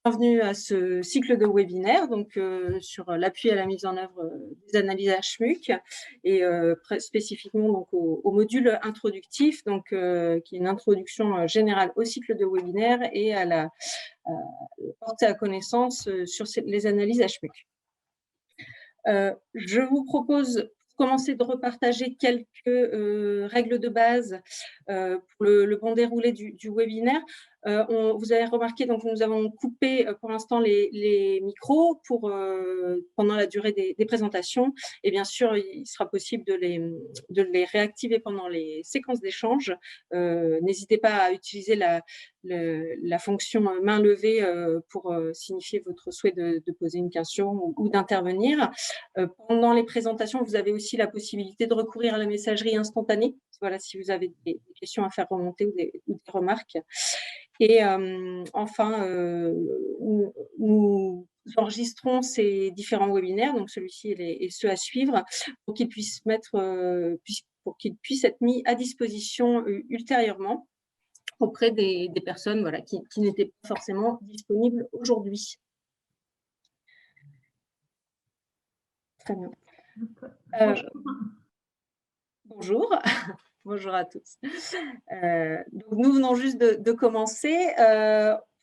Bienvenue à ce cycle de webinaires sur l'appui à la mise en œuvre des analyses HMUC et spécifiquement au module introductif, qui est une introduction générale au cycle de webinaires et à la portée à connaissance sur les analyses HMUC. Je vous propose pour commencer de repartager quelques règles de base pour le bon déroulé du webinaire. Vous avez remarqué, donc nous avons coupé pour l'instant les micros pendant la durée des présentations, et bien sûr il sera possible de les réactiver pendant les séquences d'échange. N'hésitez pas à utiliser la fonction main levée pour signifier votre souhait de poser une question ou d'intervenir. Pendant les présentations, vous avez aussi la possibilité de recourir à la messagerie instantanée, voilà, si vous avez des questions à faire remonter ou des remarques. Et enfin, nous enregistrons ces différents webinaires, donc celui-ci et ceux à suivre, pour qu'ils puissent être mis à disposition ultérieurement auprès des personnes, voilà, qui n'étaient pas forcément disponibles aujourd'hui. Très bien. Bonjour. Bonjour à tous. Donc nous venons juste de commencer.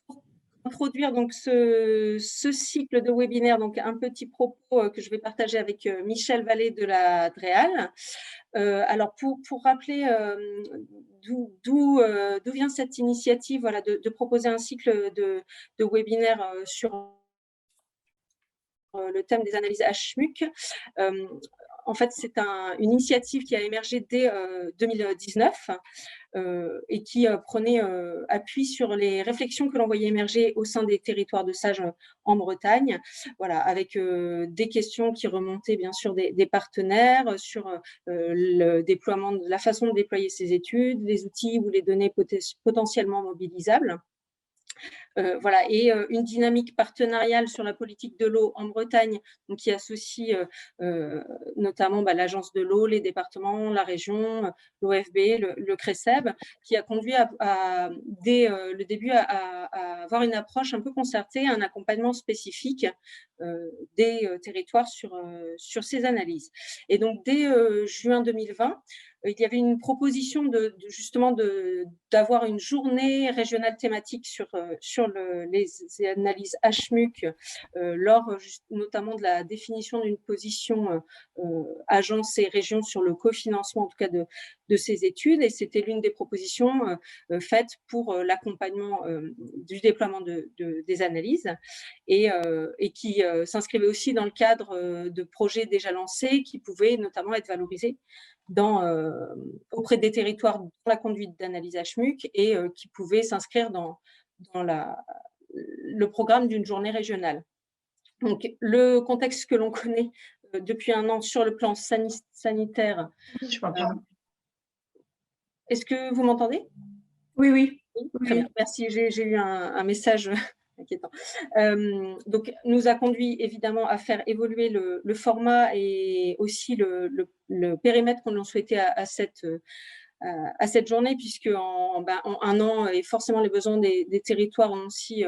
Pour introduire donc ce cycle de webinaire, donc un petit propos que je vais partager avec Michel Vallée de la DREAL. Alors pour rappeler d'où vient cette initiative, voilà, de proposer un cycle de webinaires sur le thème des analyses HMUC. En fait, c'est une initiative qui a émergé dès 2019 et qui prenait appui sur les réflexions que l'on voyait émerger au sein des territoires de sages en Bretagne, voilà, avec des questions qui remontaient bien sûr des partenaires sur le déploiement, la façon de déployer ces études, les outils ou les données potentiellement mobilisables. Voilà, et une dynamique partenariale sur la politique de l'eau en Bretagne, donc qui associe notamment l'agence de l'eau, les départements, la région, l'OFB, le CRECEB, qui a conduit dès le début à avoir une approche un peu concertée, un accompagnement spécifique des territoires sur ces analyses. Et donc dès juin 2020, il y avait une proposition justement d'avoir une journée régionale thématique sur les analyses HMUC lors notamment de la définition d'une position agence et région sur le cofinancement en tout cas de ces études, et c'était l'une des propositions faites pour l'accompagnement du déploiement des analyses et qui s'inscrivait aussi dans le cadre de projets déjà lancés qui pouvaient notamment être valorisés auprès des territoires dans la conduite d'analyse HMUC et qui pouvaient s'inscrire dans le programme d'une journée régionale. Donc, le contexte que l'on connaît depuis un an sur le plan sanitaire. Est-ce que vous m'entendez ? Oui, oui. Très bien, merci. J'ai eu un message inquiétant. Donc, nous a conduit évidemment à faire évoluer le format et aussi le périmètre qu'on souhaitait à cette journée, puisque en un an, et forcément les besoins des territoires ont aussi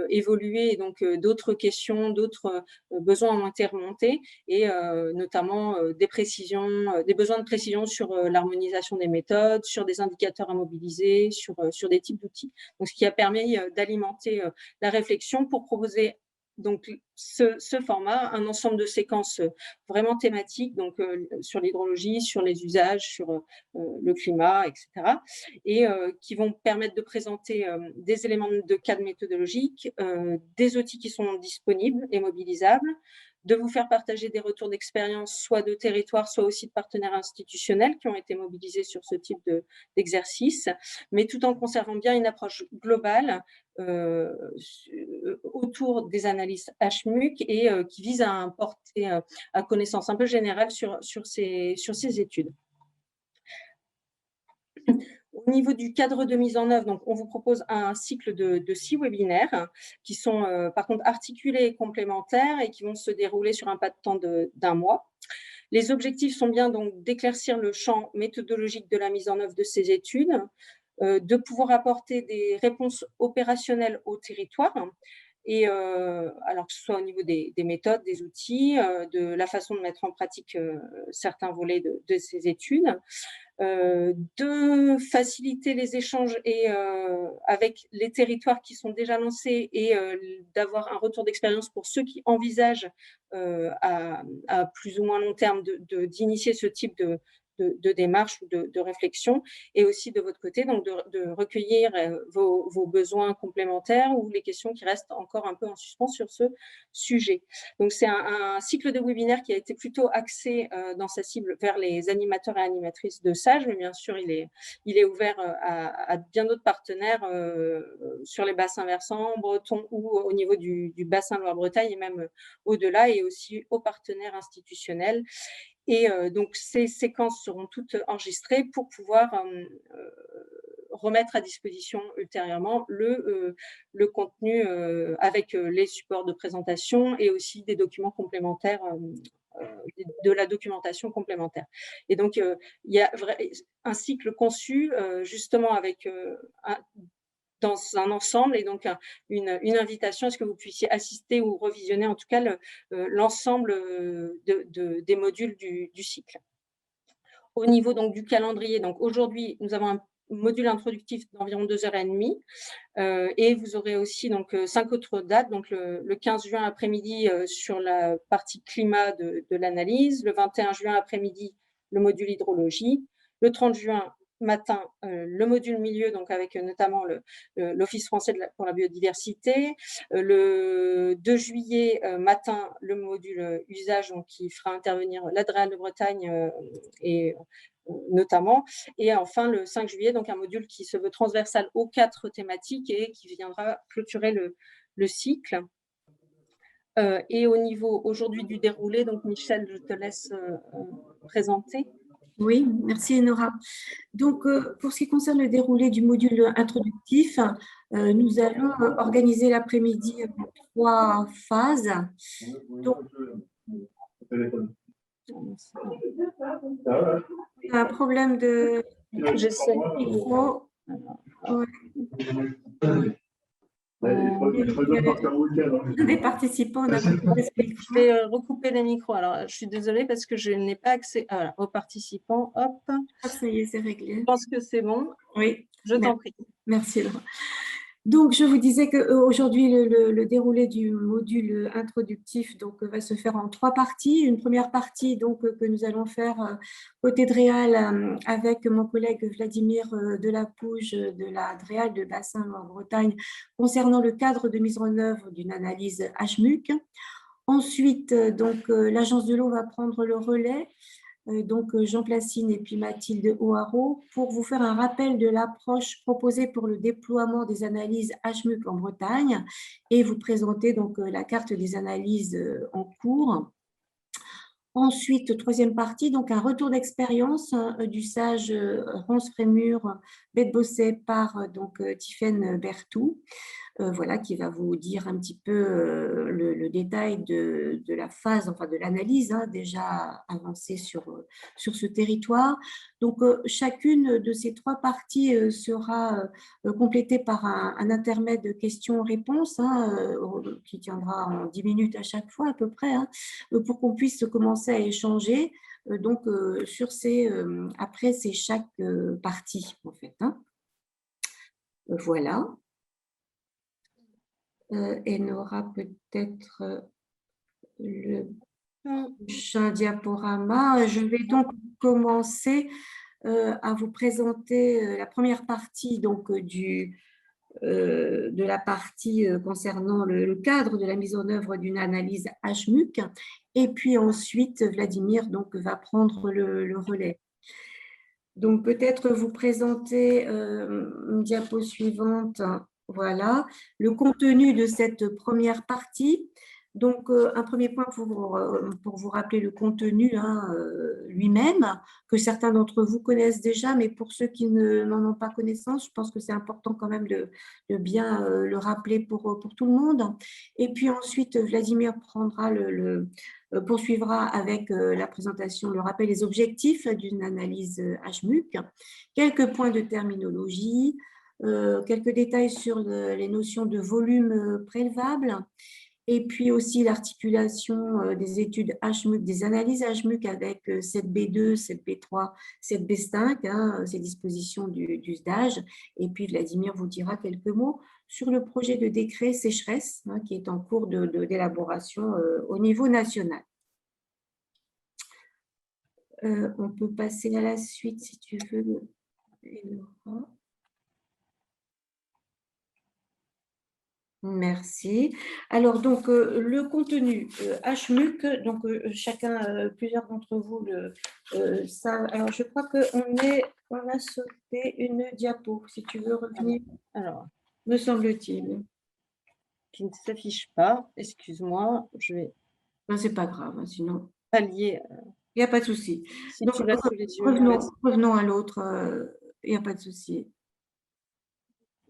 évolué, et donc d'autres questions, d'autres besoins ont été remontés, et notamment des besoins de précision sur l'harmonisation des méthodes, sur des indicateurs à mobiliser, sur des types d'outils. Donc, ce qui a permis d'alimenter la réflexion pour proposer donc ce format, un ensemble de séquences vraiment thématiques, donc sur l'hydrologie, sur les usages, sur le climat, etc. Et qui vont permettre de présenter des éléments de cadre méthodologique, des outils qui sont disponibles et mobilisables, de vous faire partager des retours d'expérience, soit de territoire, soit aussi de partenaires institutionnels qui ont été mobilisés sur ce type d'exercice, mais tout en conservant bien une approche globale autour des analyses HMUC et qui vise à porter à connaissance un peu générale sur ces études. Au niveau du cadre de mise en œuvre, donc, on vous propose un cycle de 6 webinaires qui sont par contre articulés et complémentaires et qui vont se dérouler sur un pas de temps d'un mois. Les objectifs sont bien donc d'éclaircir le champ méthodologique de la mise en œuvre de ces études, de pouvoir apporter des réponses opérationnelles au territoire et alors que ce soit au niveau des méthodes, des outils, de la façon de mettre en pratique certains volets de ces études, de faciliter les échanges et avec les territoires qui sont déjà lancés et d'avoir un retour d'expérience pour ceux qui envisagent à plus ou moins long terme d'initier ce type de démarche ou de réflexion, et aussi de votre côté, donc de recueillir vos besoins complémentaires ou les questions qui restent encore un peu en suspens sur ce sujet. Donc, c'est un cycle de webinaire qui a été plutôt axé dans sa cible vers les animateurs et animatrices de SAGE, mais bien sûr, il est ouvert à bien d'autres partenaires sur les bassins versants, bretons ou au niveau du bassin Loire-Bretagne et même au-delà, et aussi aux partenaires institutionnels. Et donc, ces séquences seront toutes enregistrées pour pouvoir remettre à disposition ultérieurement le contenu avec les supports de présentation et aussi des documents complémentaires, de la documentation complémentaire. Et donc, il y a un cycle conçu justement avec dans un ensemble, et donc une invitation à ce que vous puissiez assister ou revisionner en tout cas l'ensemble des modules du cycle. Au niveau donc du calendrier, donc aujourd'hui, nous avons un module introductif d'environ 2h30 et vous aurez aussi donc 5 autres dates, donc le 15 juin après-midi sur la partie climat de l'analyse, le 21 juin après-midi le module hydrologie, le 30 juin matin le module milieu, donc avec notamment l'Office français pour la biodiversité, le 2 juillet matin le module usage, donc qui fera intervenir l'Adréal de Bretagne et notamment, et enfin le 5 juillet, donc un module qui se veut transversal aux 4 thématiques et qui viendra clôturer le cycle. Et au niveau aujourd'hui du déroulé, donc Michel, je te laisse présenter. Oui, merci Nora. Donc, pour ce qui concerne le déroulé du module introductif, nous allons organiser l'après-midi en 3 phases. Donc, un problème de micro. Des participants, on a je vais recouper les micros. Alors, je suis désolée parce que je n'ai pas accès aux participants. Hop. Ça y est, c'est réglé. Je pense que c'est bon. Oui. Je t'en prie. Merci Laura. Donc, je vous disais qu'aujourd'hui, le déroulé du module introductif donc, va se faire en 3 parties. Une première partie donc, que nous allons faire côté DREAL avec mon collègue Vladimir Delapouge de la DREAL de Bassin Loire-Bretagne concernant le cadre de mise en œuvre d'une analyse HMUC. Ensuite, donc, l'Agence de l'eau va prendre le relais. Donc Jean Placine et puis Mathilde O'Haraud, pour vous faire un rappel de l'approche proposée pour le déploiement des analyses HMUC en Bretagne et vous présenter donc la carte des analyses en cours. Ensuite, troisième partie, donc un retour d'expérience du sage Rance Frémur Bedbosset par donc Tiffaine Berthou. Voilà, qui va vous dire un petit peu le détail de la phase, enfin de l'analyse déjà avancée sur ce territoire. Donc, chacune de ces 3 parties sera complétée par un intermède de questions-réponses qui tiendra en 10 minutes à chaque fois à peu près, pour qu'on puisse commencer à échanger donc, sur après c'est chaque partie en fait. Voilà. Et Nora peut-être le prochain diaporama. Je vais donc commencer à vous présenter la première partie donc, de la partie concernant le cadre de la mise en œuvre d'une analyse HMUC. Et puis ensuite, Vladimir donc, va prendre le relais. Donc peut-être vous présenter une diapo suivante. Voilà, le contenu de cette première partie. Donc, un premier point pour vous rappeler le contenu lui-même, que certains d'entre vous connaissent déjà, mais pour ceux qui n'en ont pas connaissance, je pense que c'est important quand même de bien le rappeler pour tout le monde. Et puis ensuite, Vladimir poursuivra avec la présentation, le rappel des objectifs d'une analyse HMUC, quelques points de terminologie, quelques détails sur les notions de volume prélevable, et puis aussi l'articulation des études HMUC, des analyses HMUC avec 7B2, 7B3, 7B5, hein, ces dispositions du SDAGE. Et puis Vladimir vous dira quelques mots sur le projet de décret sécheresse, hein, qui est en cours d'élaboration au niveau national. On peut passer à la suite si tu veux, Elora. Merci. Alors, donc, le contenu HMUC, donc chacun, plusieurs d'entre vous le savent. Alors, je crois qu'on a sauté une diapo, si tu veux revenir, alors, me semble-t-il. qui ne s'affiche pas, excuse-moi, je vais Ben, c'est pas grave, hein, sinon, pallier. il n'y a pas de souci. Si Donc, tu l'as sous les yeux, revenons à l'autre, il n'y a pas de souci.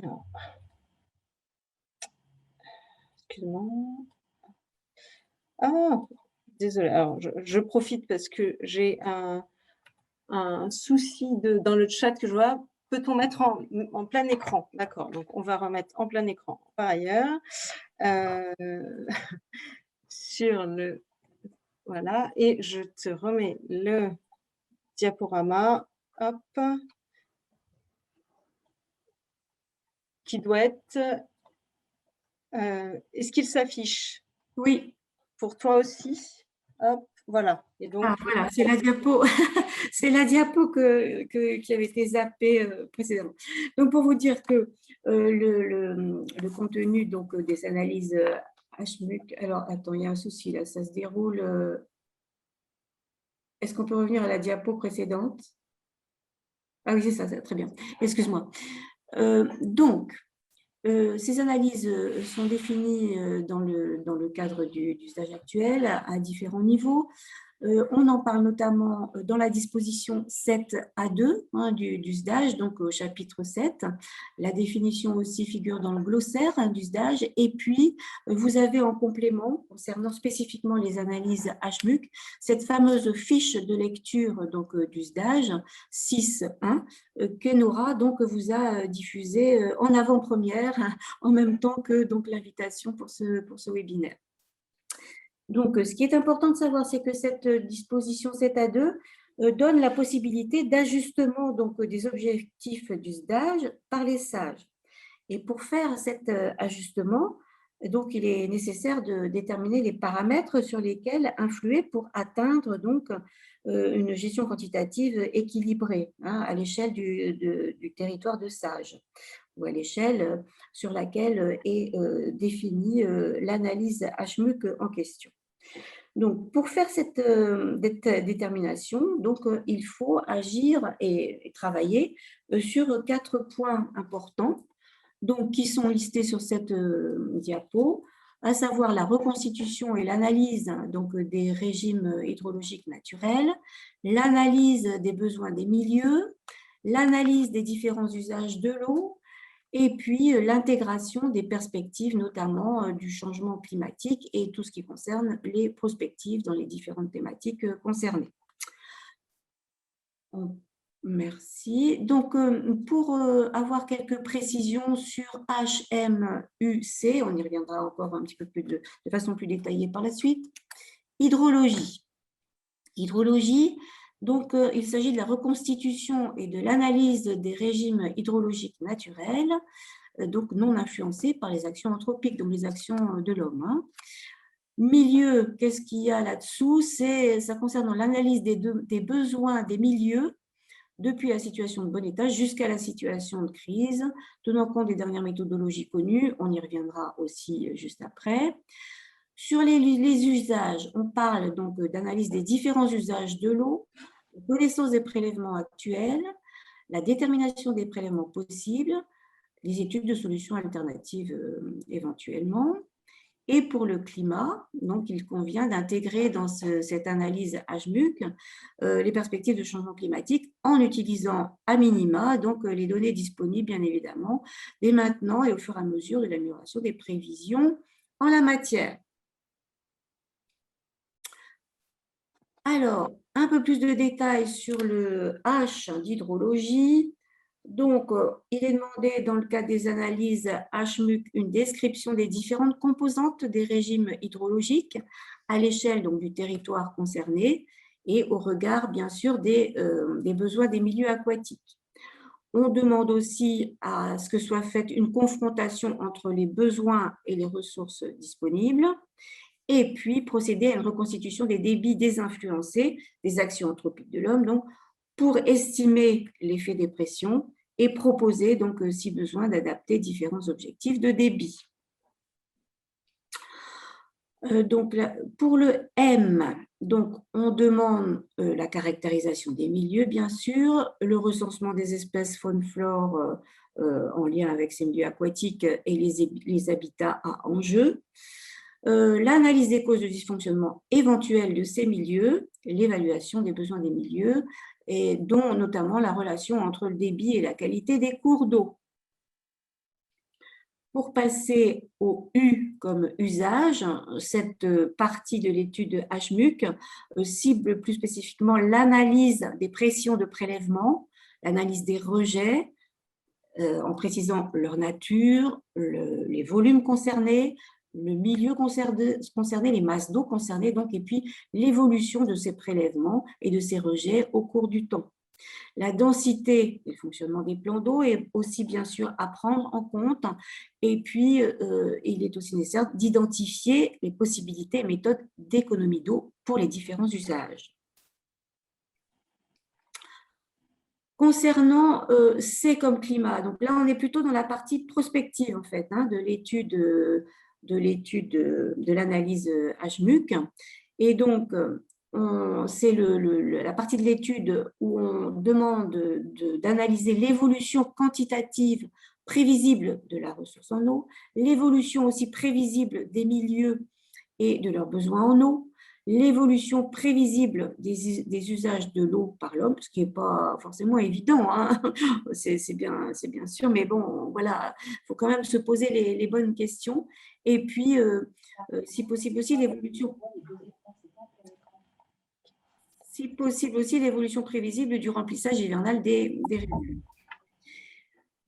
alors, excuse-moi. Ah, désolée. Alors, je profite parce que j'ai un souci dans le chat que je vois. Peut-on mettre en plein écran? D'accord, donc on va remettre en plein écran. Par ailleurs, sur le... Voilà, et je te remets le diaporama. Hop. Qui doit être... est-ce qu'il s'affiche? Oui. Pour toi aussi? Hop, voilà. Et donc, voilà, c'est la diapo, c'est la diapo qui avait été zappée précédemment. Donc, pour vous dire que le contenu donc, des analyses HMUC, alors attends, il y a un souci là, ça se déroule. Est-ce qu'on peut revenir à la diapo précédente? Ah oui, c'est ça, très bien. Excuse-moi. Donc, ces analyses sont définies dans le cadre du stage actuel à différents niveaux. On en parle notamment dans la disposition 7A2 hein, du SDAGE, donc au chapitre 7. La définition aussi figure dans le glossaire hein, du SDAGE. Et puis, vous avez en complément, concernant spécifiquement les analyses HMUC, cette fameuse fiche de lecture donc, du SDAGE 6.1 que Nora donc, vous a diffusée en avant-première, hein, en même temps que l'invitation pour ce webinaire. Donc, ce qui est important de savoir, c'est que cette disposition 7A2 donne la possibilité d'ajustement des objectifs du SDAGE par les sages. Et pour faire cet ajustement, donc, il est nécessaire de déterminer les paramètres sur lesquels influer pour atteindre donc, une gestion quantitative équilibrée hein, à l'échelle du territoire de SAGE ou à l'échelle sur laquelle est définie l'analyse HMUC en question. Donc, pour faire cette détermination, donc, il faut agir et travailler sur 4 points importants, donc, qui sont listés sur cette diapo, à savoir la reconstitution et l'analyse donc, des régimes hydrologiques naturels, l'analyse des besoins des milieux, l'analyse des différents usages de l'eau, et puis l'intégration des perspectives, notamment du changement climatique et tout ce qui concerne les prospectives dans les différentes thématiques concernées. Merci. Donc, pour avoir quelques précisions sur HMUC, on y reviendra encore un petit peu plus de façon plus détaillée par la suite. Hydrologie. Hydrologie, donc il s'agit de la reconstitution et de l'analyse des régimes hydrologiques naturels, donc non influencés par les actions anthropiques, donc les actions de l'homme. Hein. Milieu, qu'est-ce qu'il y a là-dessous? Ça concerne l'analyse des besoins des milieux depuis la situation de bon état jusqu'à la situation de crise, tenant compte des dernières méthodologies connues, on y reviendra aussi juste après. Sur les usages, on parle donc d'analyse des différents usages de l'eau, de connaissance des prélèvements actuels, la détermination des prélèvements possibles, les études de solutions alternatives éventuellement. Et pour le climat, donc il convient d'intégrer dans cette analyse HMUC les perspectives de changement climatique en utilisant à minima donc les données disponibles bien évidemment dès maintenant et au fur et à mesure de l'amélioration des prévisions en la matière. Alors, un peu plus de détails sur le H d'hydrologie. Donc, il est demandé dans le cas des analyses HMUC une description des différentes composantes des régimes hydrologiques à l'échelle du territoire concerné et au regard, bien sûr, des besoins des milieux aquatiques. On demande aussi à ce que soit faite une confrontation entre les besoins et les ressources disponibles et puis procéder à une reconstitution des débits désinfluencés des actions anthropiques de l'homme, donc pour estimer l'effet des pressions et proposer, donc, si besoin, d'adapter différents objectifs de débit. Donc, pour le M, donc, on demande la caractérisation des milieux, bien sûr, le recensement des espèces faune-flore en lien avec ces milieux aquatiques et les habitats à enjeu, l'analyse des causes de dysfonctionnement éventuel de ces milieux, l'évaluation des besoins des milieux, et dont notamment la relation entre le débit et la qualité des cours d'eau. Pour passer au U comme usage, cette partie de l'étude HMUC cible plus spécifiquement l'analyse des pressions de prélèvement, l'analyse des rejets, en précisant leur nature, les volumes concernés, le milieu concerné, les masses d'eau concernées, donc, et puis l'évolution de ces prélèvements et de ces rejets au cours du temps. La densité et le fonctionnement des plans d'eau est aussi bien sûr à prendre en compte. Et puis, il est aussi nécessaire d'identifier les possibilités et méthodes d'économie d'eau pour les différents usages. Concernant C comme climat, donc là, on est plutôt dans la partie prospective, en fait, de l'étude de l'analyse HMUC. Et donc, c'est la partie de l'étude où on demande d'analyser l'évolution quantitative prévisible de la ressource en eau, l'évolution aussi prévisible des milieux et de leurs besoins en eau, l'évolution prévisible des usages de l'eau par l'homme, ce qui n'est pas forcément évident, c'est bien sûr, mais bon, voilà, il faut quand même se poser les bonnes questions. Et puis, si possible aussi, l'évolution prévisible du remplissage hivernal des rivières.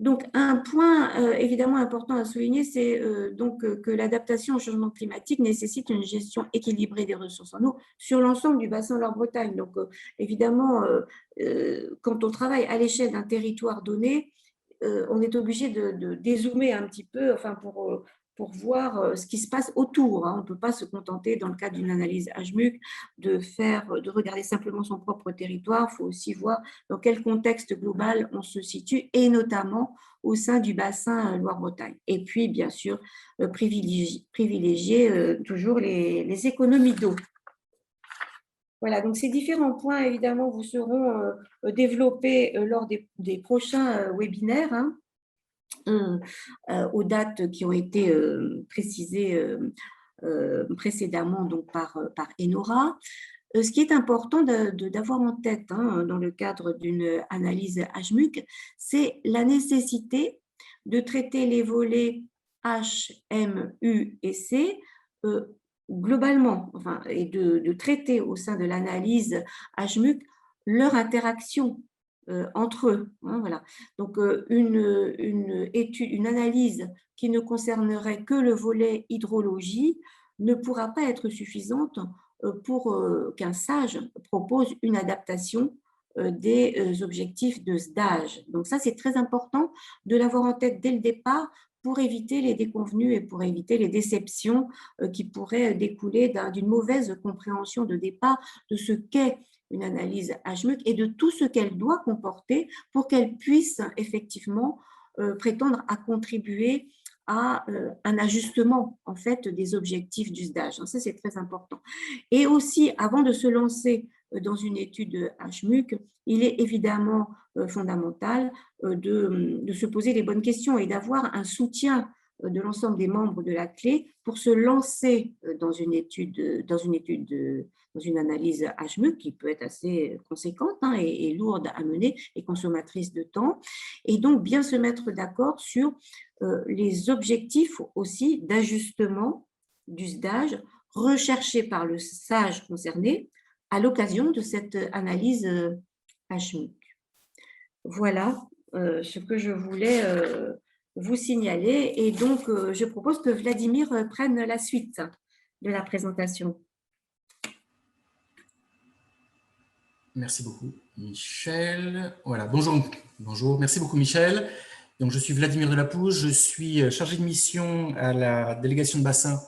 Donc, un point évidemment important à souligner, c'est que l'adaptation au changement climatique nécessite une gestion équilibrée des ressources en eau sur l'ensemble du bassin Loire-Bretagne. Donc, évidemment, quand on travaille à l'échelle d'un territoire donné, on est obligé de dézoomer un petit peu, enfin, pour voir ce qui se passe autour. On ne peut pas se contenter, dans le cadre d'une analyse HMUC, de regarder simplement son propre territoire. Il faut aussi voir dans quel contexte global on se situe, et notamment au sein du bassin Loire-Bretagne. Et puis, bien sûr, privilégier toujours les économies d'eau. Voilà, donc ces différents points, évidemment, vous seront développés lors des prochains webinaires, aux dates qui ont été précisées précédemment donc par Enora. Ce qui est important d'avoir en tête dans le cadre d'une analyse HMUC, c'est la nécessité de traiter les volets H, M, U et C globalement, enfin, et de traiter au sein de l'analyse HMUC leur interaction entre eux. Voilà. Donc, une analyse qui ne concernerait que le volet hydrologie ne pourra pas être suffisante pour qu'un sage propose une adaptation des objectifs de stage. Donc ça, c'est très important de l'avoir en tête dès le départ pour éviter les déconvenues et pour éviter les déceptions qui pourraient découler d'une mauvaise compréhension de départ de ce qu'est une analyse HMUC et de tout ce qu'elle doit comporter pour qu'elle puisse effectivement prétendre à contribuer à un ajustement en fait des objectifs du stage. Ça, c'est très important. Et aussi, avant de se lancer dans une étude HMUC, il est évidemment fondamental de se poser les bonnes questions et d'avoir un soutien de l'ensemble des membres de la clé pour se lancer dans une analyse HMUC qui peut être assez conséquente et lourde à mener et consommatrice de temps. Et donc, bien se mettre d'accord sur les objectifs aussi d'ajustement du stage recherchés par le sage concerné à l'occasion de cette analyse HMUC. Voilà, ce que je voulais vous signaler. Et donc, je propose que Vladimir prenne la suite de la présentation. Merci beaucoup, Michel. Voilà, bonjour. Bonjour, merci beaucoup, Michel. Donc, je suis Vladimir Delapouche, je suis chargé de mission à la délégation de bassin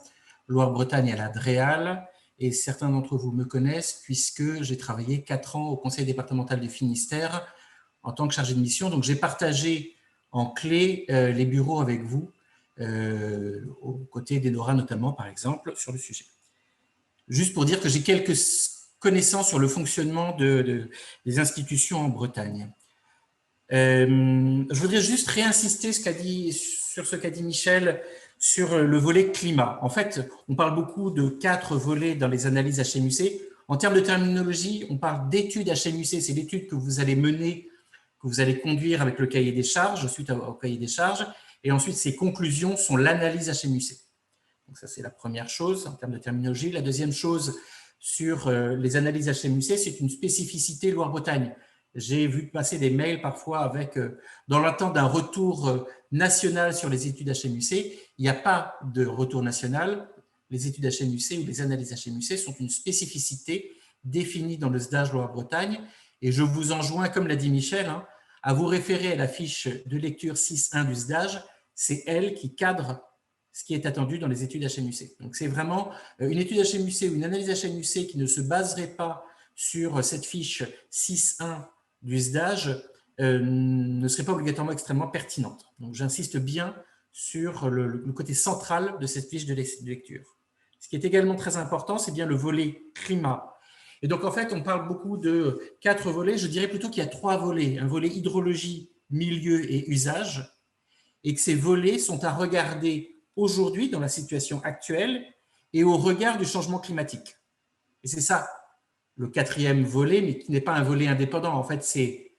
Loire-Bretagne à la DREAL, et certains d'entre vous me connaissent puisque j'ai travaillé 4 ans au conseil départemental du Finistère en tant que chargé de mission. Donc, j'ai partagé en clé les bureaux avec vous, aux côtés d'Enora notamment, par exemple, sur le sujet. Juste pour dire que j'ai quelques connaissances sur le fonctionnement des institutions en Bretagne. Je voudrais juste réinsister sur ce qu'a dit Michel sur le volet climat. En fait, on parle beaucoup de 4 volets dans les analyses HMUC. En termes de terminologie, on parle d'études HMUC, c'est l'étude que vous allez mener, que vous allez conduire avec le cahier des charges, suite au cahier des charges, et ensuite ces conclusions sont l'analyse HMUC. Donc ça, c'est la première chose en termes de terminologie. La deuxième chose sur les analyses HMUC, c'est une spécificité Loire-Bretagne. J'ai vu passer des mails parfois avec, dans l'attente d'un retour national sur les études HMUC, il n'y a pas de retour national. Les études HMUC ou les analyses HMUC sont une spécificité définie dans le SDAGE Loire-Bretagne. Et je vous enjoins, comme l'a dit Michel, hein, à vous référer à la fiche de lecture 6.1 du SDAGE. C'est elle qui cadre ce qui est attendu dans les études HMUC. Donc, c'est vraiment une étude HMUC ou une analyse HMUC qui ne se baserait pas sur cette fiche 6.1 du SDAGE ne serait pas obligatoirement extrêmement pertinente. Donc, j'insiste bien sur le côté central de cette fiche de lecture. Ce qui est également très important, c'est bien le volet climat. Et donc, en fait, on parle beaucoup de 4 volets. Je dirais plutôt qu'il y a 3 volets. Un volet hydrologie, milieu et usage. Et que ces volets sont à regarder aujourd'hui dans la situation actuelle et au regard du changement climatique. Et c'est ça le 4e volet, mais qui n'est pas un volet indépendant. En fait, c'est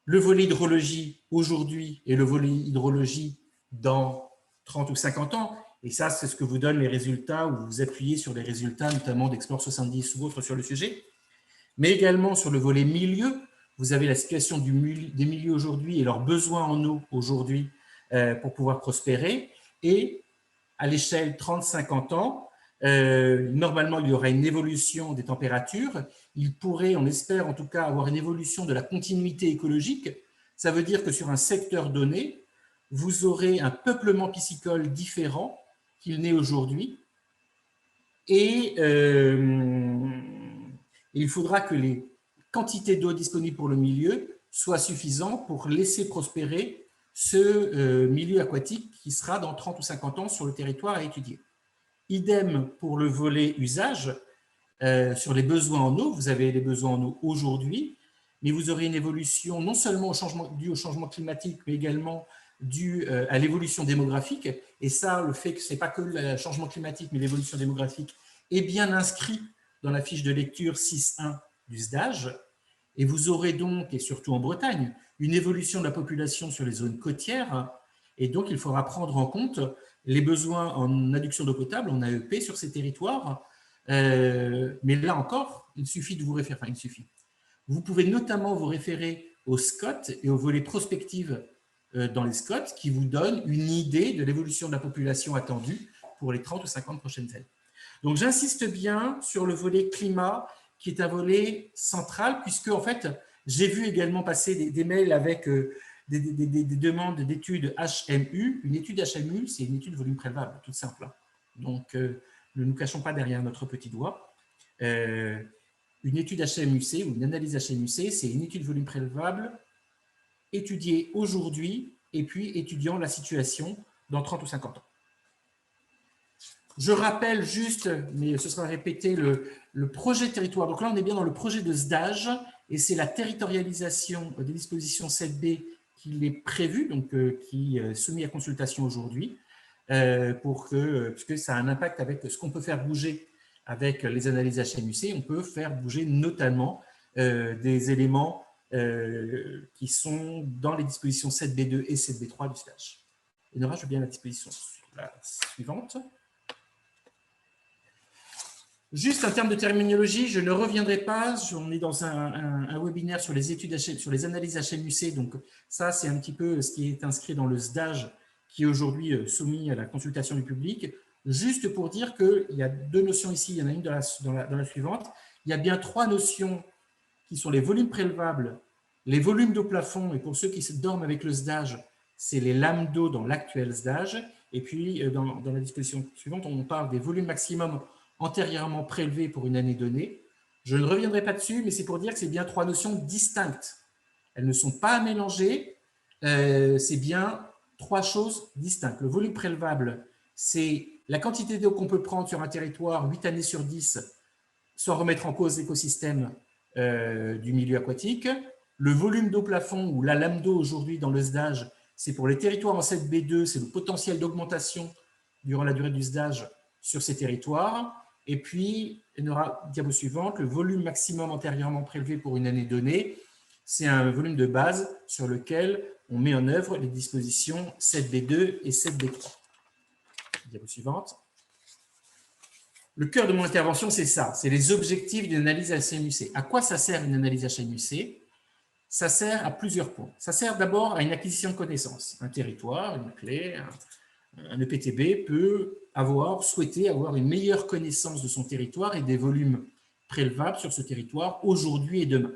le volet hydrologie aujourd'hui et le volet hydrologie dans 30 ou 50 ans. Et ça, c'est ce que vous donnent les résultats, ou vous appuyez sur les résultats, notamment d'Explore 70 ou autres sur le sujet. Mais également sur le volet milieu, vous avez la situation des milieux aujourd'hui et leurs besoins en eau aujourd'hui pour pouvoir prospérer. Et à l'échelle 30-50 ans, normalement, il y aura une évolution des températures. Il pourrait, on espère en tout cas, avoir une évolution de la continuité écologique. Ça veut dire que sur un secteur donné, vous aurez un peuplement piscicole différent qu'il n'est aujourd'hui. Et il faudra que les quantités d'eau disponibles pour le milieu soient suffisantes pour laisser prospérer ce milieu aquatique qui sera dans 30 ou 50 ans sur le territoire à étudier. Idem pour le volet usage, sur les besoins en eau. Vous avez les besoins en eau aujourd'hui, mais vous aurez une évolution non seulement due au changement climatique, mais également due à l'évolution démographique. Et ça, le fait que ce n'est pas que le changement climatique, mais l'évolution démographique est bien inscrit dans la fiche de lecture 6.1 du SDAGE. Et vous aurez donc, et surtout en Bretagne, une évolution de la population sur les zones côtières. Et donc, il faudra prendre en compte les besoins en adduction d'eau potable, en AEP, sur ces territoires. Mais là encore, il suffit de vous référer, enfin, il suffit. Vous pouvez notamment vous référer au SCOT et au volet prospective dans les SCOT qui vous donnent une idée de l'évolution de la population attendue pour les 30 ou 50 prochaines années. Donc, j'insiste bien sur le volet climat, qui est un volet central, puisque, en fait, j'ai vu également passer des mails avec des demandes d'études HMU. Une étude HMU, c'est une étude volume prélevable, toute simple. Donc, ne nous cachons pas derrière notre petit doigt. Une étude HMUC ou une analyse HMUC, c'est une étude volume prélevable étudiée aujourd'hui et puis étudiant la situation dans 30 ou 50 ans. Je rappelle juste, mais ce sera répété, le projet de territoire. Donc là, on est bien dans le projet de SDAGE et c'est la territorialisation des dispositions 7B qui est prévue, donc qui est soumis à consultation aujourd'hui, puisque ça a un impact avec ce qu'on peut faire bouger avec les analyses HMUC. On peut faire bouger notamment des éléments qui sont dans les dispositions 7B2 et 7B3 du SDAGE. Et Nora, je veux bien la disposition suivante. Juste en termes de terminologie, je ne reviendrai pas. On est dans un webinaire sur les études, sur les analyses HMUC. Donc ça, c'est un petit peu ce qui est inscrit dans le SDAGE, qui est aujourd'hui soumis à la consultation du public. Juste pour dire qu'il y a deux notions ici. Il y en a une dans la suivante. Il y a bien trois notions qui sont les volumes prélevables, les volumes d'eau plafond, et pour ceux qui se dorment avec le SDAGE, c'est les lames d'eau dans l'actuel SDAGE. Et puis, dans la disposition suivante, on parle des volumes maximum antérieurement prélevés pour une année donnée. Je ne reviendrai pas dessus, mais c'est pour dire que c'est bien trois notions distinctes. Elles ne sont pas mélangées, c'est bien trois choses distinctes. Le volume prélevable, c'est la quantité d'eau qu'on peut prendre sur un territoire 8 années sur 10 sans remettre en cause l'écosystème du milieu aquatique. Le volume d'eau plafond, ou la lame d'eau aujourd'hui dans le SDAGE, c'est pour les territoires en 7B2, c'est le potentiel d'augmentation durant la durée du SDAGE sur ces territoires. Et puis, il y aura, diapo suivante, le volume maximum antérieurement prélevé pour une année donnée, c'est un volume de base sur lequel on met en œuvre les dispositions 7B2 et 7B3. Diapo suivante. Le cœur de mon intervention, c'est ça, c'est les objectifs d'une analyse HMUC. À quoi ça sert une analyse HMUC? Ça sert à plusieurs points. Ça sert d'abord à une acquisition de connaissances. Un territoire, une clé, un EPTB peut souhaiter avoir une meilleure connaissance de son territoire et des volumes prélevables sur ce territoire aujourd'hui et demain.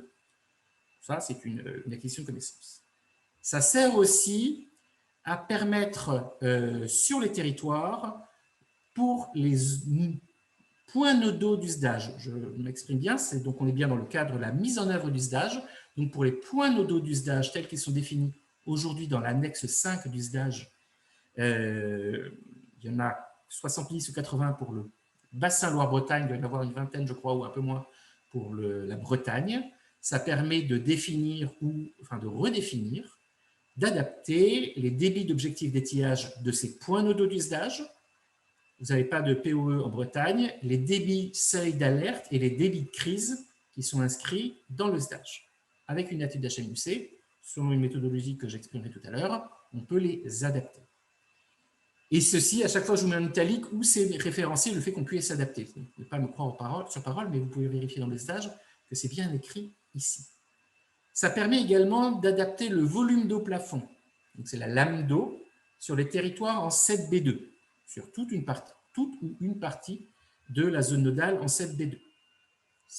Ça, c'est une acquisition de connaissances. Ça sert aussi à permettre sur les territoires, pour les points nodaux du SDAGE, je m'exprime bien, donc on est bien dans le cadre de la mise en œuvre du SDAGE. Donc pour les points nodaux du SDAGE tels qu'ils sont définis aujourd'hui dans l'annexe 5 du SDAGE, il y en a 70 ou 80 pour le bassin Loire-Bretagne, il doit y en avoir une vingtaine, je crois, ou un peu moins pour la Bretagne. Ça permet de définir de redéfinir, d'adapter les débits d'objectifs d'étiage de ces points nodaux du SDAGE. Vous n'avez pas de POE en Bretagne, les débits seuil d'alerte et les débits de crise qui sont inscrits dans le SDAGE. Avec une étude d'HMUC, selon une méthodologie que j'exprimerai tout à l'heure, on peut les adapter. Et ceci, à chaque fois, je vous mets en italique où c'est référencé le fait qu'on puisse s'adapter. Vous ne pouvez pas me croire sur parole, mais vous pouvez vérifier dans le SDAGE que c'est bien écrit ici. Ça permet également d'adapter le volume d'eau plafond. C'est la lame d'eau sur les territoires en 7B2, sur toute ou une partie de la zone nodale en 7B2.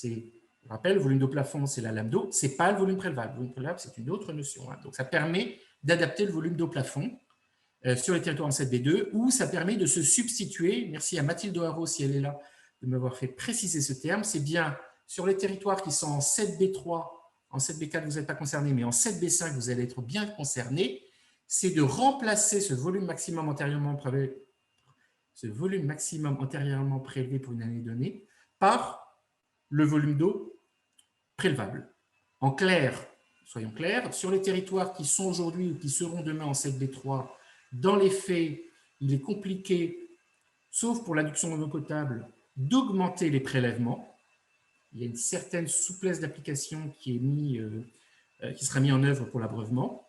Je rappelle, le volume d'eau plafond, c'est la lame d'eau, ce n'est pas le volume prélevable. Le volume prélevable, c'est une autre notion. Donc, ça permet d'adapter le volume d'eau plafond sur les territoires en 7B2, ou ça permet de se substituer, merci à Mathilde Haro, si elle est là, de m'avoir fait préciser ce terme, c'est bien sur les territoires qui sont en 7B3, en 7B4, vous n'êtes pas concerné, mais en 7B5, vous allez être bien concerné, c'est de remplacer ce volume maximum antérieurement prélevé pour une année donnée par le volume d'eau prélevable. En clair, soyons clairs, sur les territoires qui sont aujourd'hui ou qui seront demain en 7B3, dans les faits, il est compliqué, sauf pour l'adduction en eau potable, d'augmenter les prélèvements. Il y a une certaine souplesse d'application qui sera mise en œuvre pour l'abreuvement,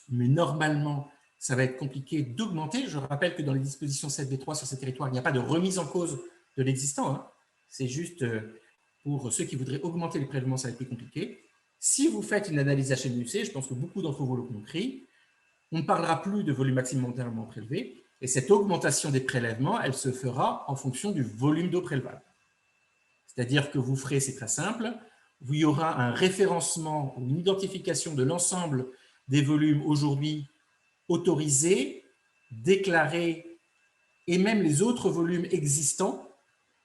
mais normalement, ça va être compliqué d'augmenter. Je rappelle que dans les dispositions 7B3 sur ces territoires, il n'y a pas de remise en cause de l'existant. C'est juste pour ceux qui voudraient augmenter les prélèvements, ça va être plus compliqué. Si vous faites une analyse HMUC, je pense que beaucoup d'entre vous l'ont compris, on ne parlera plus de volume maximum antérieurement prélevé, et cette augmentation des prélèvements, elle se fera en fonction du volume d'eau prélevable. C'est-à-dire que vous ferez, c'est très simple, il y aura un référencement ou une identification de l'ensemble des volumes aujourd'hui autorisés, déclarés, et même les autres volumes existants.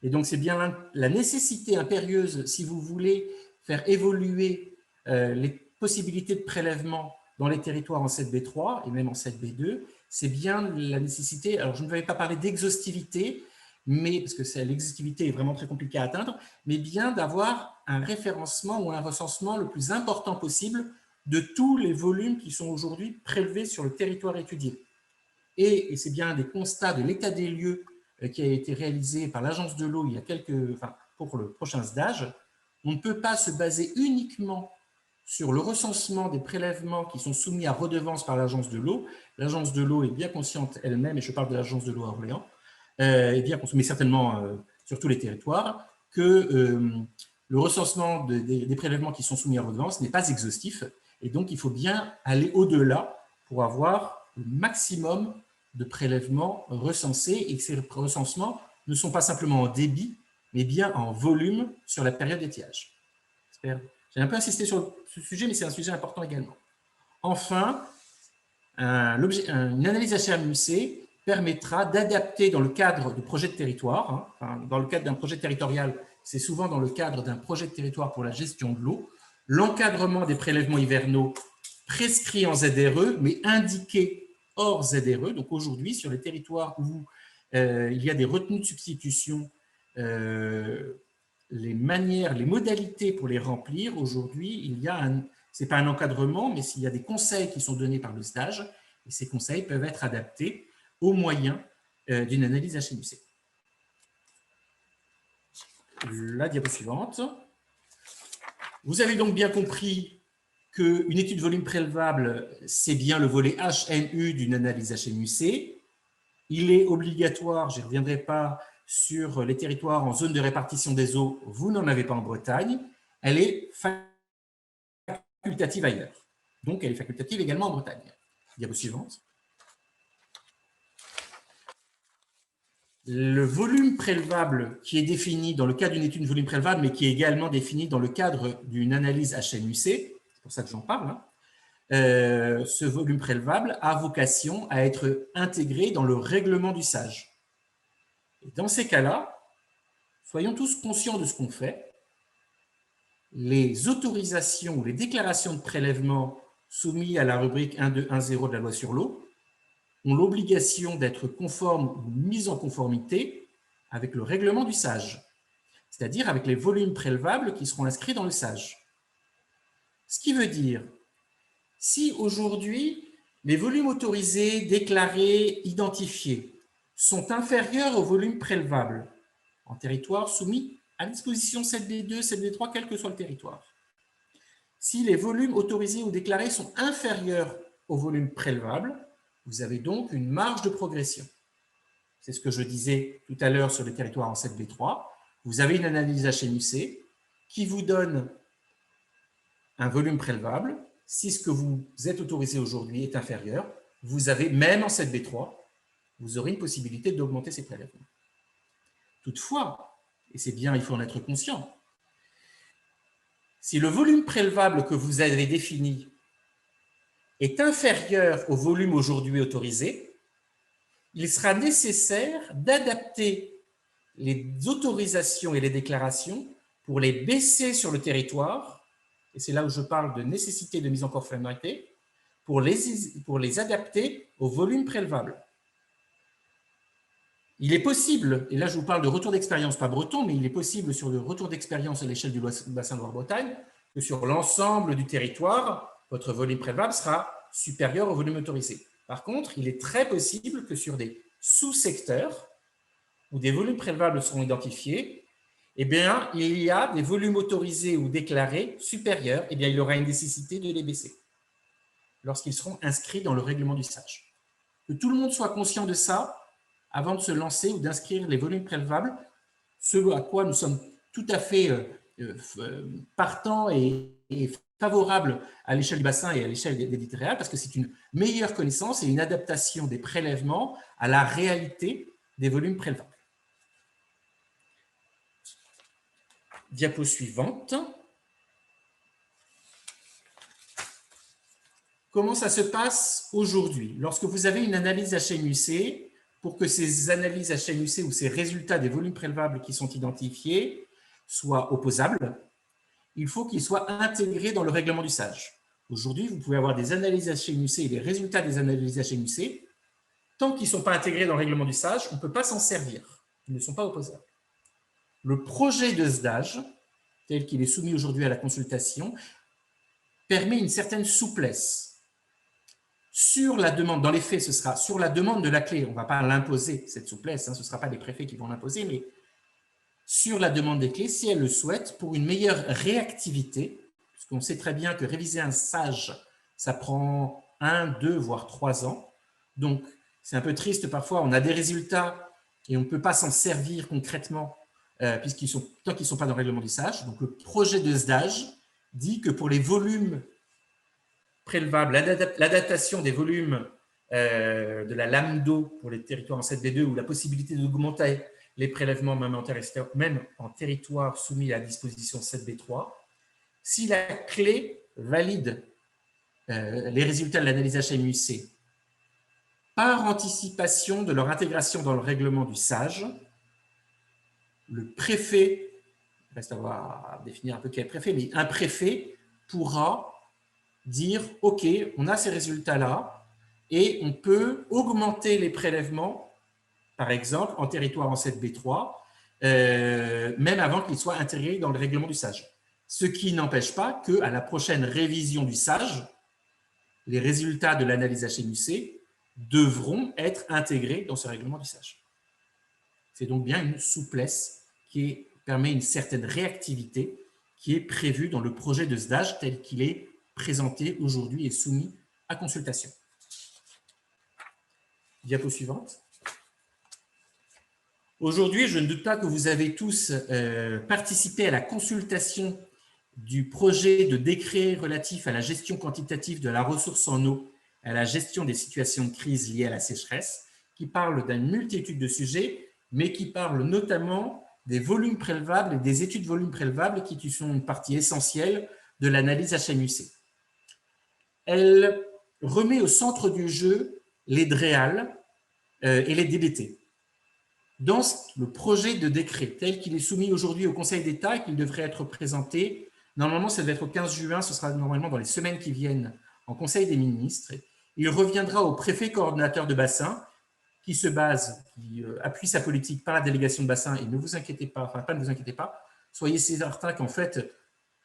Et donc, c'est bien la nécessité impérieuse, si vous voulez faire évoluer les possibilités de prélèvement dans les territoires en 7B3 et même en 7B2, c'est bien la nécessité, alors je ne vais pas parler d'exhaustivité, mais parce que l'exhaustivité est vraiment très compliquée à atteindre, mais bien d'avoir un référencement ou un recensement le plus important possible de tous les volumes qui sont aujourd'hui prélevés sur le territoire étudié. Et c'est bien des constats de l'état des lieux qui a été réalisé par l'Agence de l'eau il y a pour le prochain SDAGE. On ne peut pas se baser uniquement sur le recensement des prélèvements qui sont soumis à redevance par l'Agence de l'eau. L'Agence de l'eau est bien consciente elle-même, et je parle de l'Agence de l'eau à Orléans, est bien consciente, mais certainement sur tous les territoires, que le recensement des prélèvements qui sont soumis à redevance n'est pas exhaustif, et donc il faut bien aller au-delà pour avoir le maximum de prélèvements recensés, et que ces recensements ne sont pas simplement en débit, mais bien en volume sur la période d'étiage. J'ai un peu insisté sur ce sujet, mais c'est un sujet important également. Enfin, une analyse HMUC permettra d'adapter dans le cadre de projets de territoire, dans le cadre d'un projet territorial, c'est souvent dans le cadre d'un projet de territoire pour la gestion de l'eau, l'encadrement des prélèvements hivernaux prescrits en ZRE, mais indiqués hors ZRE. Donc aujourd'hui, sur les territoires où il y a des retenues de substitution, les manières, les modalités pour les remplir, aujourd'hui, il y a ce n'est pas un encadrement, mais s'il y a des conseils qui sont donnés par le stage, et ces conseils peuvent être adaptés au moyen d'une analyse HMUC. La diapo suivante. Vous avez donc bien compris qu'une étude volume prélevable, c'est bien le volet HNU d'une analyse HMUC. Il est obligatoire, je ne reviendrai pas sur les territoires en zone de répartition des eaux, vous n'en avez pas en Bretagne. Elle est facultative ailleurs. Donc, elle est facultative également en Bretagne. Diapo suivante. Le volume prélevable qui est défini dans le cadre d'une étude de volume prélevable, mais qui est également défini dans le cadre d'une analyse HMUC, c'est pour ça que j'en parle, ce volume prélevable a vocation à être intégré dans le règlement du SAGE. Et dans ces cas-là, soyons tous conscients de ce qu'on fait. Les autorisations ou les déclarations de prélèvement soumises à la rubrique 1.2.1.0 de la loi sur l'eau ont l'obligation d'être conformes ou mises en conformité avec le règlement du SAGE, c'est-à-dire avec les volumes prélevables qui seront inscrits dans le SAGE. Ce qui veut dire, si aujourd'hui, les volumes autorisés, déclarés, identifiés sont inférieurs aux volumes prélevables en territoire soumis à la disposition 7B2, 7B3, quel que soit le territoire, si les volumes autorisés ou déclarés sont inférieurs aux volumes prélevables, vous avez donc une marge de progression. C'est ce que je disais tout à l'heure sur les territoires en 7B3. Vous avez une analyse HMUC qui vous donne un volume prélevable. Si ce que vous êtes autorisé aujourd'hui est inférieur, vous avez, même en 7B3, vous aurez une possibilité d'augmenter ces prélèvements. Toutefois, et c'est bien, il faut en être conscient, si le volume prélevable que vous avez défini est inférieur au volume aujourd'hui autorisé, il sera nécessaire d'adapter les autorisations et les déclarations pour les baisser sur le territoire, et c'est là où je parle de nécessité de mise en conformité, pour les adapter au volume prélevable. Il est possible, et là je vous parle de retour d'expérience, pas breton, mais il est possible sur le retour d'expérience à l'échelle du bassin Loire-Bretagne, que sur l'ensemble du territoire, votre volume prélevable sera supérieur au volume autorisé. Par contre, il est très possible que sur des sous-secteurs, où des volumes prélevables seront identifiés, eh bien, il y a des volumes autorisés ou déclarés supérieurs, eh bien, il y aura une nécessité de les baisser lorsqu'ils seront inscrits dans le règlement du SAGE. Que tout le monde soit conscient de ça avant de se lancer ou d'inscrire les volumes prélevables, ce à quoi nous sommes tout à fait partants et favorables à l'échelle du bassin et à l'échelle des littorales, parce que c'est une meilleure connaissance et une adaptation des prélèvements à la réalité des volumes prélevables. Diapo suivante. Comment ça se passe aujourd'hui? Lorsque vous avez une analyse HMUC, pour que ces analyses HMUC ou ces résultats des volumes prélevables qui sont identifiés soient opposables, il faut qu'ils soient intégrés dans le règlement du SAGE. Aujourd'hui, vous pouvez avoir des analyses HMUC et les résultats des analyses HMUC. Tant qu'ils ne sont pas intégrés dans le règlement du SAGE, on ne peut pas s'en servir. Ils ne sont pas opposables. Le projet de SDAGE, tel qu'il est soumis aujourd'hui à la consultation, permet une certaine souplesse. Sur la demande, dans les faits, ce sera sur la demande de la clé, on ne va pas l'imposer, cette souplesse, ce ne sera pas les préfets qui vont l'imposer, mais sur la demande des clés, si elles le souhaitent, pour une meilleure réactivité, parce qu'on sait très bien que réviser un SAGE, ça prend 1, 2, voire 3 ans. Donc, c'est un peu triste parfois, on a des résultats et on ne peut pas s'en servir concrètement tant qu'ils ne sont pas dans le règlement du SAGE. Donc, le projet de SDAGE dit que pour les volumes prélevables, l'adaptation des volumes de la lame d'eau pour les territoires en 7B2 ou la possibilité d'augmenter les prélèvements même en territoire soumis à la disposition 7B3, si la clé valide les résultats de l'analyse HMUC par anticipation de leur intégration dans le règlement du SAGE, le préfet, il reste à définir un peu quel préfet, mais un préfet pourra dire « Ok, on a ces résultats-là et on peut augmenter les prélèvements, par exemple, en territoire en 7B3, même avant qu'ils soient intégrés dans le règlement du SAGE. » Ce qui n'empêche pas qu'à la prochaine révision du SAGE, les résultats de l'analyse HMUC devront être intégrés dans ce règlement du SAGE. C'est donc bien une souplesse qui permet une certaine réactivité qui est prévue dans le projet de SDAGE tel qu'il est présenté aujourd'hui et soumis à consultation. Diapo suivante. Aujourd'hui, je ne doute pas que vous avez tous participé à la consultation du projet de décret relatif à la gestion quantitative de la ressource en eau, à la gestion des situations de crise liées à la sécheresse, qui parle d'une multitude de sujets, mais qui parle notamment des volumes prélevables et des études volumes prélevables qui sont une partie essentielle de l'analyse HMUC. Elle remet au centre du jeu les DREAL et les DBT. Dans le projet de décret tel qu'il est soumis aujourd'hui au Conseil d'État et qu'il devrait être présenté, normalement ça devait être au 15 juin, ce sera normalement dans les semaines qui viennent en Conseil des ministres, il reviendra au préfet coordonnateur de bassin qui appuie sa politique par la délégation de bassin et ne vous inquiétez pas, ne vous inquiétez pas, soyez certains qu'en fait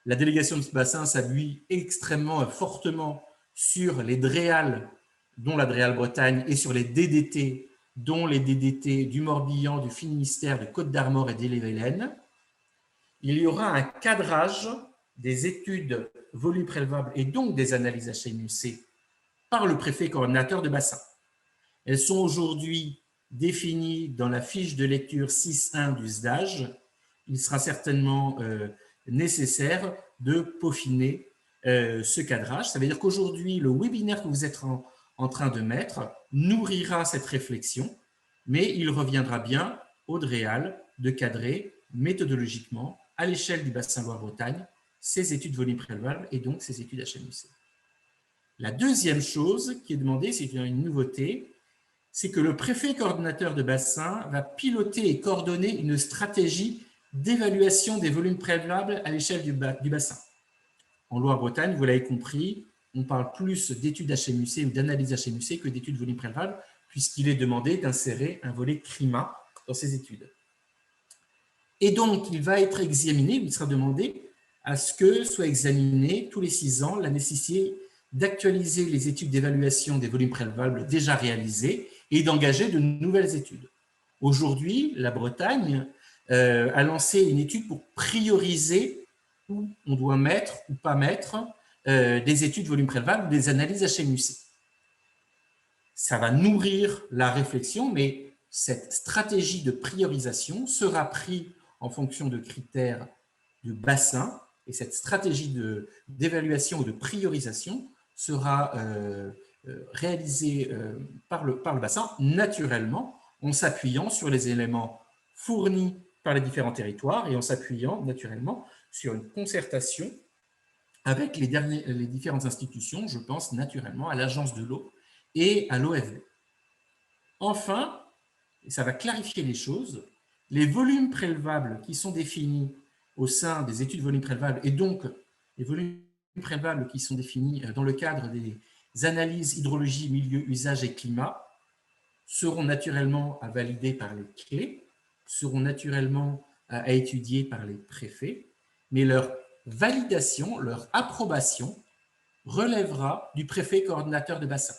la délégation de bassin s'appuie extrêmement fortement sur les DREAL, dont la DREAL Bretagne, et sur les DDT, dont les DDT du Morbihan, du Finistère, de Côte-d'Armor et d'Ille-et-Vilaine. Il y aura un cadrage des études volumes prélevables et donc des analyses HMUC par le préfet coordonnateur de bassin. Elles sont aujourd'hui définies dans la fiche de lecture 6.1 du SDAGE. Il sera certainement nécessaire de peaufiner ce cadrage. Ça veut dire qu'aujourd'hui, le webinaire que vous êtes en train de mettre nourrira cette réflexion, mais il reviendra bien au DREAL de cadrer méthodologiquement à l'échelle du bassin Loire-Bretagne ces études volumes prélevables et donc ces études HMUC. La deuxième chose qui est demandée, c'est une nouveauté, c'est que le préfet coordonnateur de bassin va piloter et coordonner une stratégie d'évaluation des volumes prélevables à l'échelle du bassin. En Loire-Bretagne, vous l'avez compris, on parle plus d'études HMUC ou d'analyse HMUC que d'études volumes prélevables, puisqu'il est demandé d'insérer un volet climat dans ces études. Et donc, il va être examiné, il sera demandé à ce que soit examiné tous les 6 ans la nécessité d'actualiser les études d'évaluation des volumes prélevables déjà réalisées et d'engager de nouvelles études. Aujourd'hui, la Bretagne a lancé une étude pour prioriser où on doit mettre ou pas mettre des études volumes prélevables ou des analyses HMUC. Ça va nourrir la réflexion, mais cette stratégie de priorisation sera prise en fonction de critères de bassin et cette stratégie d'évaluation ou de priorisation sera réalisée par le bassin naturellement en s'appuyant sur les éléments fournis par les différents territoires et en s'appuyant naturellement sur une concertation avec les différentes institutions, je pense naturellement à l'Agence de l'eau et à l'OFB. Enfin, et ça va clarifier les choses, les volumes prélevables qui sont définis au sein des études volumes prélevables et donc les volumes prélevables qui sont définis dans le cadre des analyses hydrologie, milieu, usage et climat seront naturellement à valider par les clés, seront naturellement à étudier par les préfets, mais leur validation, leur approbation relèvera du préfet coordonnateur de bassin.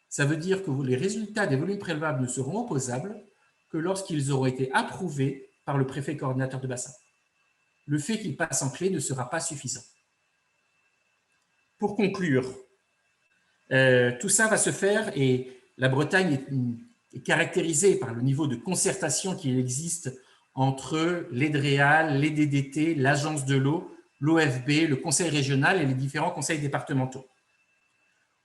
Ça veut dire que les résultats des volumes prélevables ne seront opposables que lorsqu'ils auront été approuvés par le préfet coordonnateur de bassin. Le fait qu'ils passent en clé ne sera pas suffisant. Pour conclure, tout ça va se faire et la Bretagne est caractérisée par le niveau de concertation qui existe entre les DREAL, les DDT, l'Agence de l'eau, l'OFB, le Conseil régional et les différents conseils départementaux.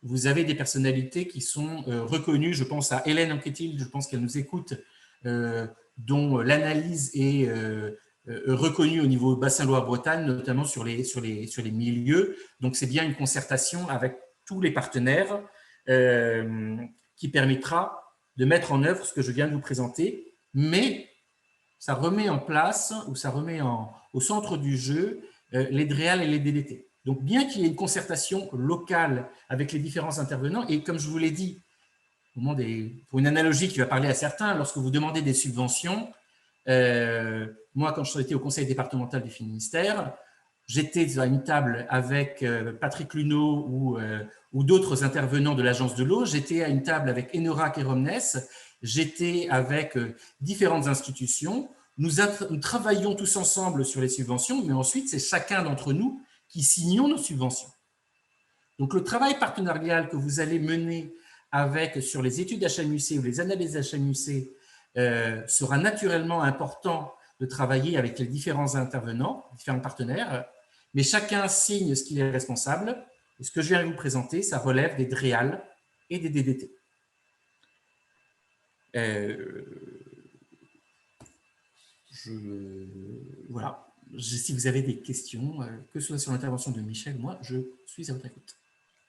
Vous avez des personnalités qui sont reconnues, je pense à Hélène Anquetil, je pense qu'elle nous écoute, dont l'analyse est reconnue au niveau bassin Loire-Bretagne, notamment sur les milieux. Donc, c'est bien une concertation avec tous les partenaires qui permettra de mettre en œuvre ce que je viens de vous présenter, mais ça remet en place, ou ça remet au centre du jeu les DREAL et les DDT. Donc, bien qu'il y ait une concertation locale avec les différents intervenants, et comme je vous l'ai dit, pour une analogie qui va parler à certains, lorsque vous demandez des subventions, moi, quand j'étais au conseil départemental du Finistère, j'étais à une table avec Patrick Luneau ou d'autres intervenants de l'Agence de l'eau, j'étais à une table avec Enorac et Romnes, j'étais avec différentes institutions. Nous travaillons tous ensemble sur les subventions, mais ensuite, c'est chacun d'entre nous qui signons nos subventions. Donc, le travail partenarial que vous allez mener sur les études HMUC ou les analyses HMUC sera naturellement important de travailler avec les différents intervenants, différents partenaires, mais chacun signe ce qu'il est responsable. Et ce que je viens de vous présenter, ça relève des DREAL et des DDT. Voilà. Si vous avez des questions, que ce soit sur l'intervention de Michel, moi, je suis à votre écoute.